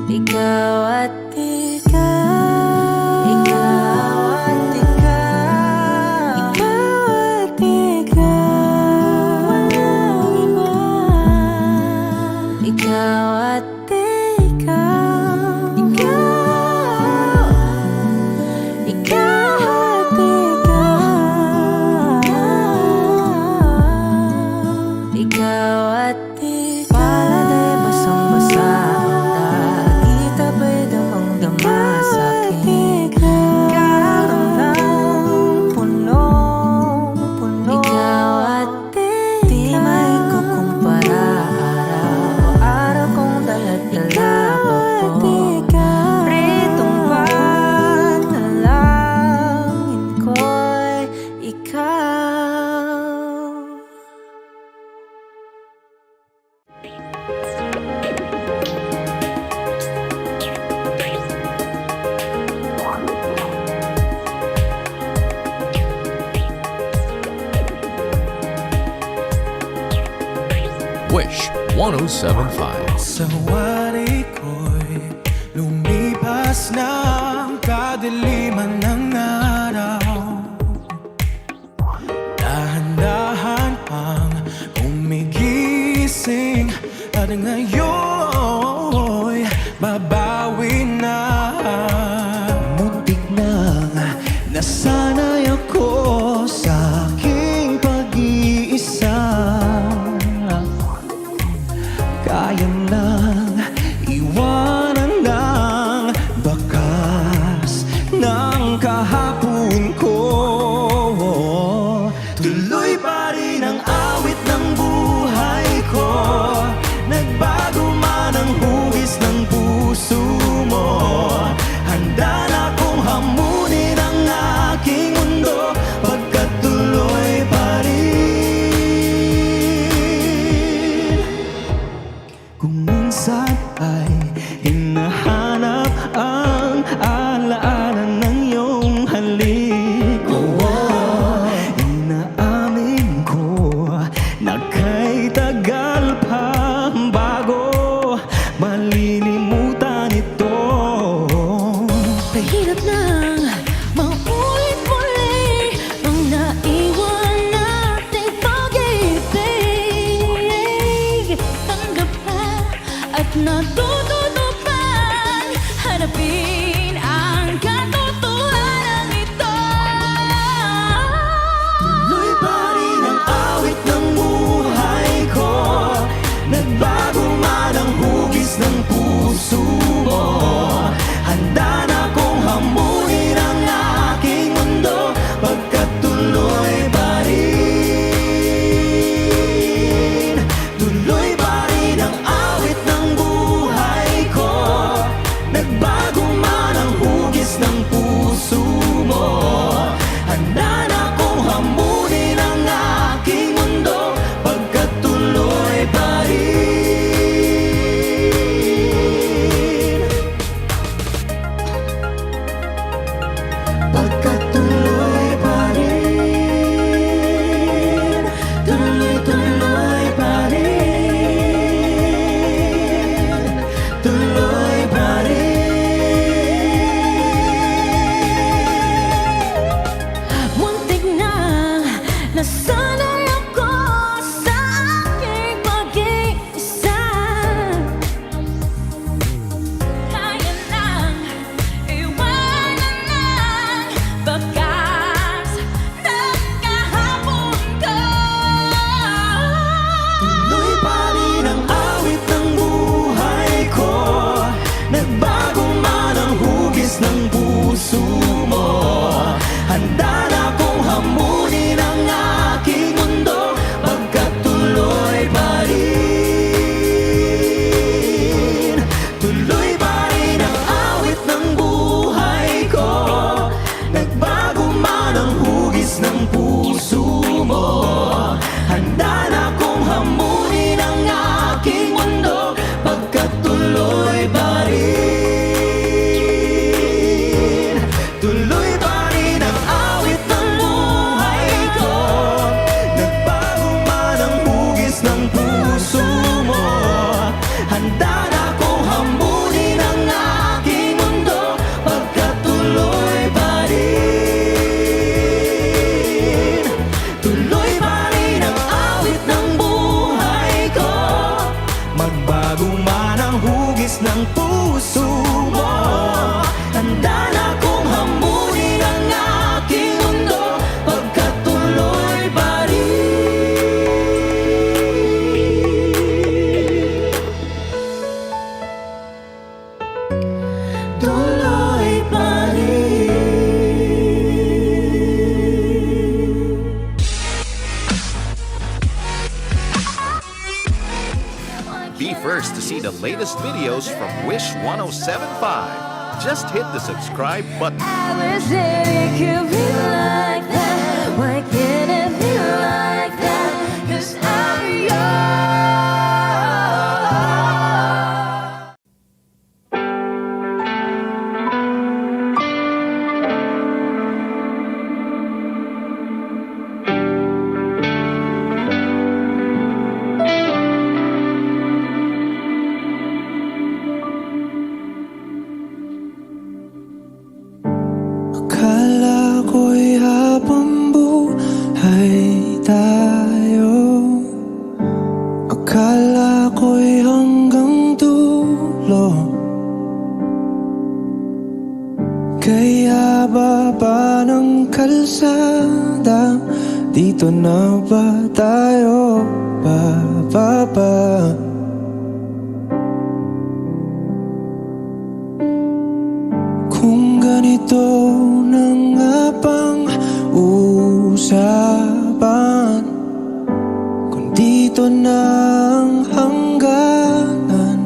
Ikaw at ikaw, ikaw at ikaw, ikaw at ikaw, walang iba. Ikaw at ikaw, ikaw, ikaw at ikaw, ikaw at ikaw. Palad ay basang-basa ang dagit, abay damang-dama sa'kin. Karoon ng punong-puno. Ikaw at ikaw, di maikukumpara araw-araw kong dala-dala paboritong panalangin ko'y ikaw. Wish 1075. Sa wari ko'y lumipas na ang kadiliman ng araw. Dahan-dahan pang umigising at ngayon'y babawi na. Muntik nang nasanay ako sa aking pag-iisa. Kaya nang iwanan ng bakas ng kahapon ko. Tuloy pa rin ang awit ng buhay ko, nagbago man ang hugis ng puso mo. Handa na kong hamunin ang aking mundo, pagkat tuloy pa rin. Kung minsan ay hinahanap ang alaala ng iyong halik, inaamin ko na kay tagal pa bago malilimutan ito. Mahirap nang maulit-muli ang naiwan nating pag-ibig. Tanggap na Bago man ang hugis ng puso mo, handa na kong hamunin ang aking mundo, pagkatuloy pa rin. Tuloy pa rin. Be first to see the latest videos from Wish 1075. Just hit the subscribe button. I wish that it could be like that. Why can't it be like that? 'Cause I'm yours. Akala ko'y habang buhay tayo, akala ko'y hanggang dulo. Kaya baba ng kalsada, dito na ba tayo bababa? Kung ganito na nga bang usapan, kung dito na ang hangganan,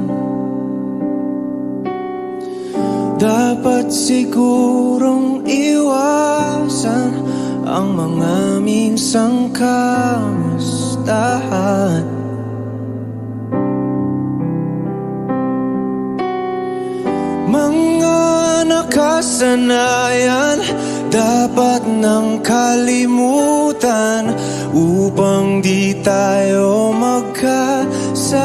dapat sigurong iwasan ang mga minsang kamustahan. Mga nakasanayan dapat nang kalimutan upang di tayo magkasakitan.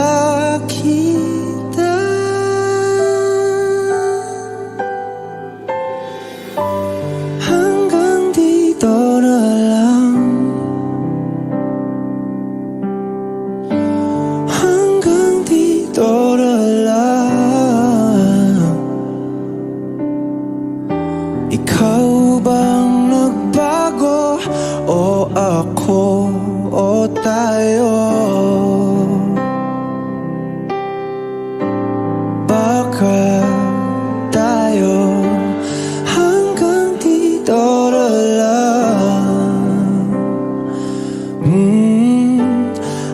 Hanggang dito na lang, hanggang dito na lang. Ikaw bang nagbago o ako o tayo? Baka tayo hanggang dito na lang.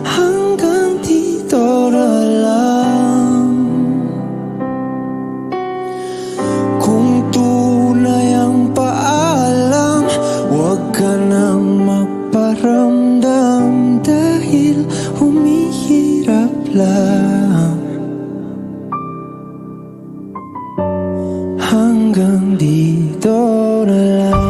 Hanggang dito na lang. Kung tunay ang paalam, huwag ka nang magparamdam dahil humihirap lang. Hanggang dito na lang.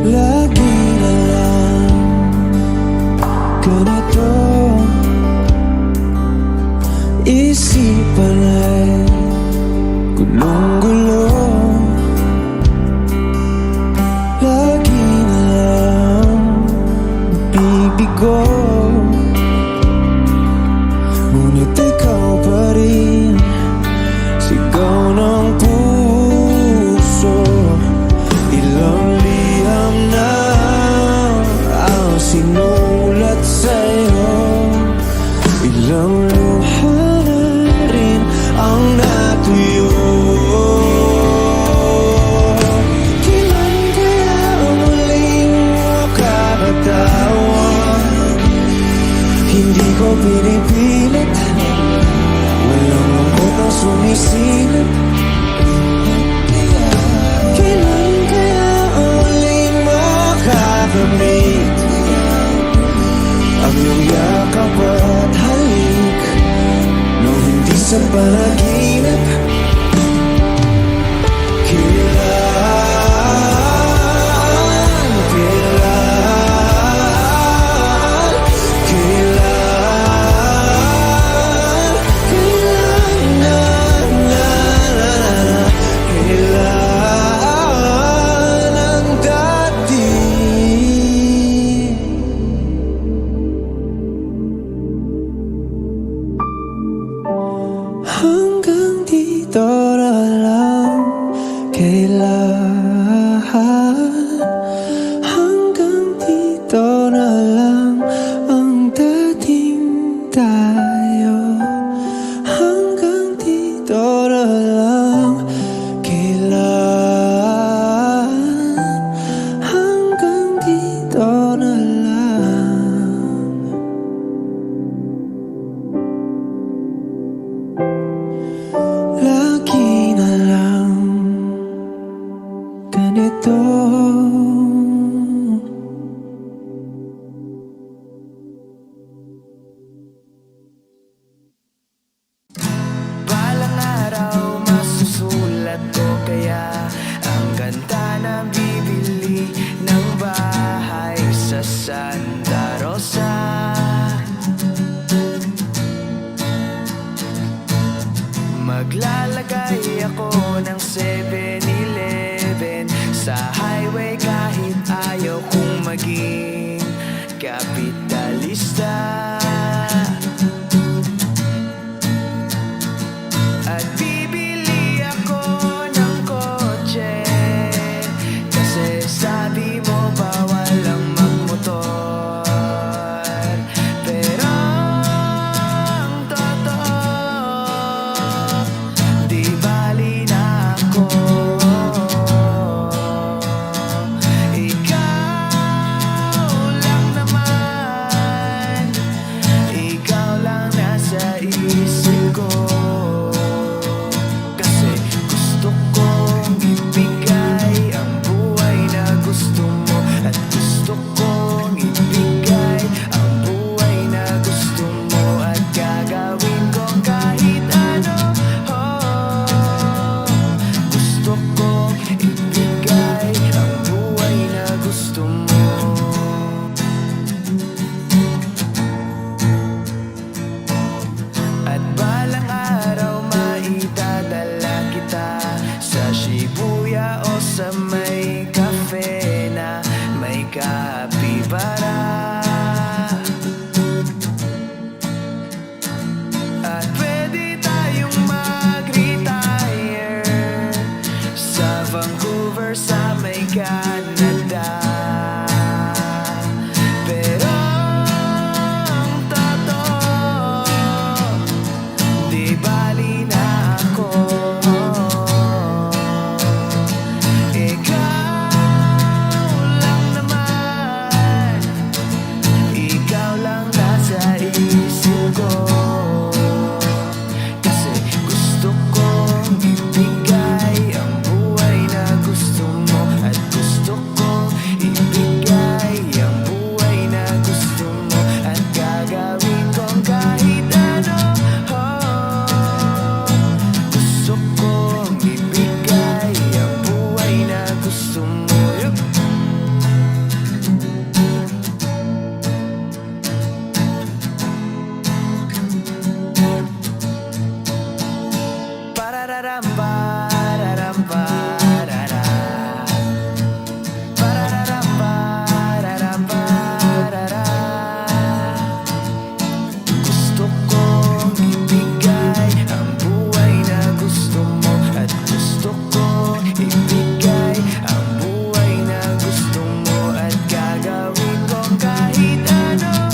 Lagi na lang ganito, isipan ay gulong-gulo. Lagi na lang bibigo, ngunit ikaw pa rin, sigaw ng puso. Ilang liham na ang sinulat sa'yo, ilang luha na rin ang natuyo. Kailan kaya ang muling makakatawan? Hindi ko pinipilit, walang lungkot ang sumisilip. Kailan kaya ang muling makakamit ang iyong yakap at halik, nang hindi sa panaginip? Kailan, kailan, kailan, kailan na Maglalagay ako ng 7-Eleven sa highway kahit ayaw kong maging kapitalista. At bibili ako ng kotse kasi sabi mo bawal ang magmotor. Pero ang totoo, di bali na ako. Ikaw lang naman, ikaw lang nasa isip ko. Kasi gusto kong ibigay ang buhay na gusto mo. At gusto kong ibigay ang buhay na gusto mo. At gagawin ko kahit ano. Gusto kong ibigay ang buhay na gusto mo. At balang araw maitadala kita sa Shibuya o sa may cafe na may kapibara. At pwede tayong mag-retire sa Vancouver sa may Canada. Pero ang totoo, di bali na ako. Ikaw lang naman, ikaw lang nasa isip ko. Kasi gusto kong ibigay ang buhay na gusto mo. At gusto kong ibigay ang buhay na gusto mo. At gagawin kong kahit ano. Gusto kong ibigay ang buhay na gusto mo. Yup. Parararam, pararam, parara. Parararam, pararam, parara. Gusto kong ibigay ang buhay na gusto mo. At gusto kong ibigay ang buhay na gusto mo. At gagawin kong kahit ano.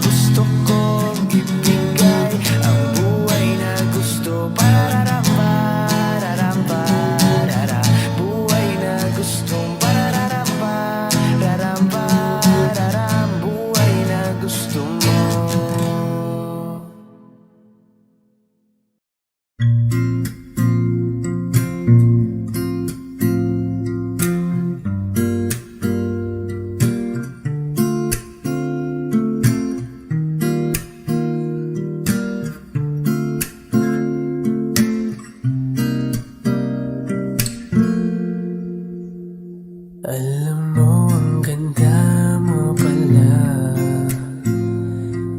Gusto kong ibigay ang buhay na gusto. Pararam, pararam, parara. Buhay na gustong pararam, pararam, pararam. Buhay na gusto mo. Alam mo, ang ganda mo pala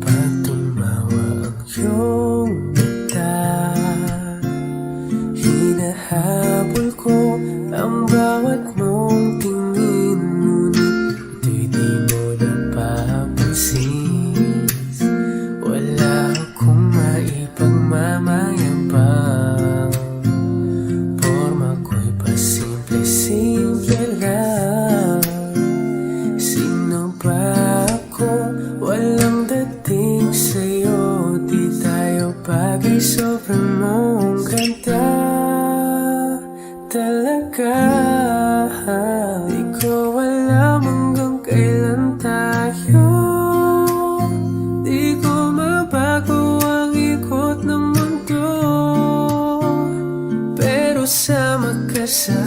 pag tumawa ang iyong mata. Hinahabol ko ang bawat mong tingin, ngunit ito'y di mo napapansin. Wala akong maipagmamayabang, porma ko'y pasimple-simple lang. Sino ba ako? Walang dating sa'yo. Di tayo bagay, sobrang mong ganda talaga. Di ko alam hanggang kailan tayo. Di ko mabago ang ikot ng mundo, pero sama ka sa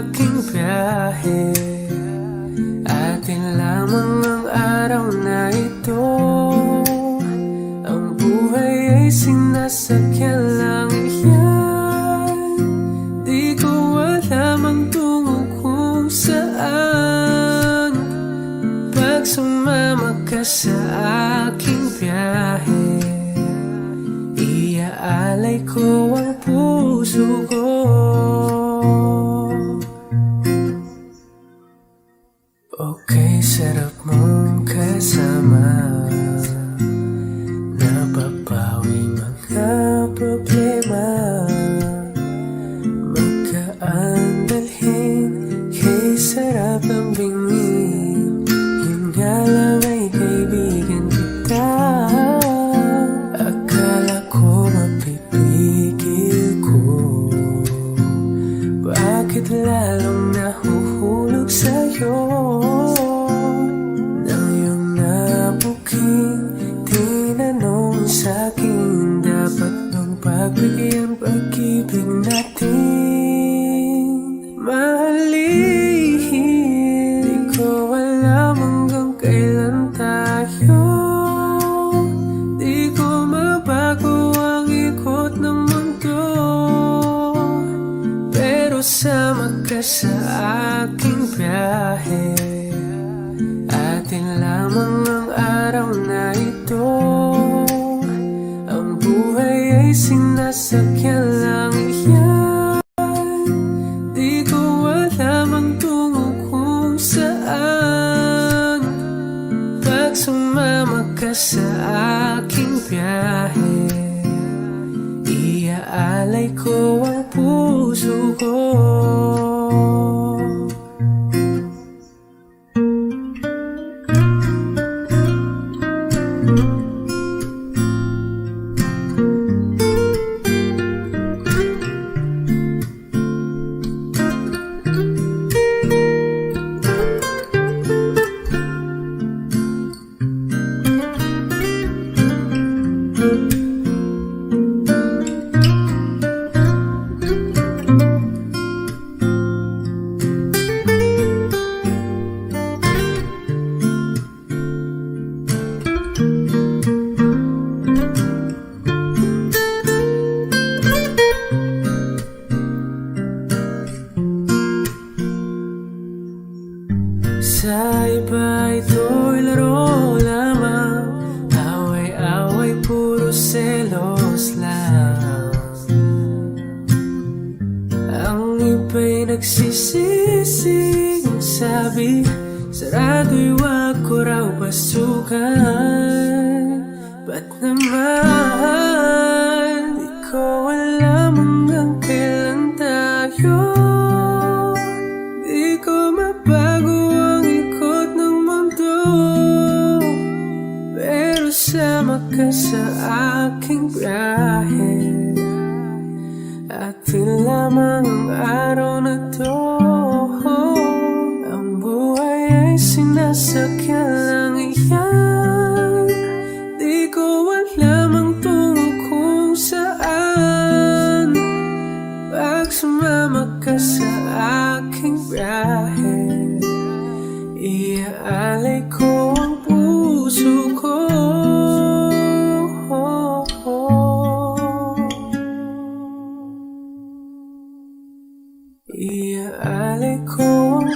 aking biyahe. Atin lamang ang araw na ito. Ang buhay ay sinasakyan lang yan. Di ko alam ang tungo kung saan. Pag sumama ka sa aking biyahe, Iaalay ko ang puso ko. Okay, sarap mong kasama. Napapawi mga problema. Magkaan dalhin, kay sarap ang bingin. Yun nga lang ay kaibigan kita. Akala ko mapipigil ko. Bakit lalong nahuhulog sa'yo? Nang iyong nabuking tinanong sa'kin, dapat bang pagbigyan pag-ibig natin? Mahalin, di ko alam hanggang kailan tayo. Di ko mabago ang ikot ng mundo, pero sama ka sa aking biyahe. Atin lamang ang araw na ito. Ang buhay ay sinasakyan lang iyan. Di ko alam ang tungo kung saan. Pag sumama ka sa aking biyahe, iaalay ko ang puso ko. Sa iba ito'y laro lamang, away-away puro selos lang. Ang iba'y nagsisising sabi, sarado'y wag ko raw pasukan. Ba't naman di ko alam hanggang kailan tayo? Di ko mabago ang ikot ng mundo, pero sama ka sa aking biyahe. Atin lamang ang araw na to. Ang buhay ay sinasakyan lang iyan. Di ko alam ang tungo kung saan. Pag sumama ka sa aking biyahe, iaalay ko ang puso ko. Iaalay ko ang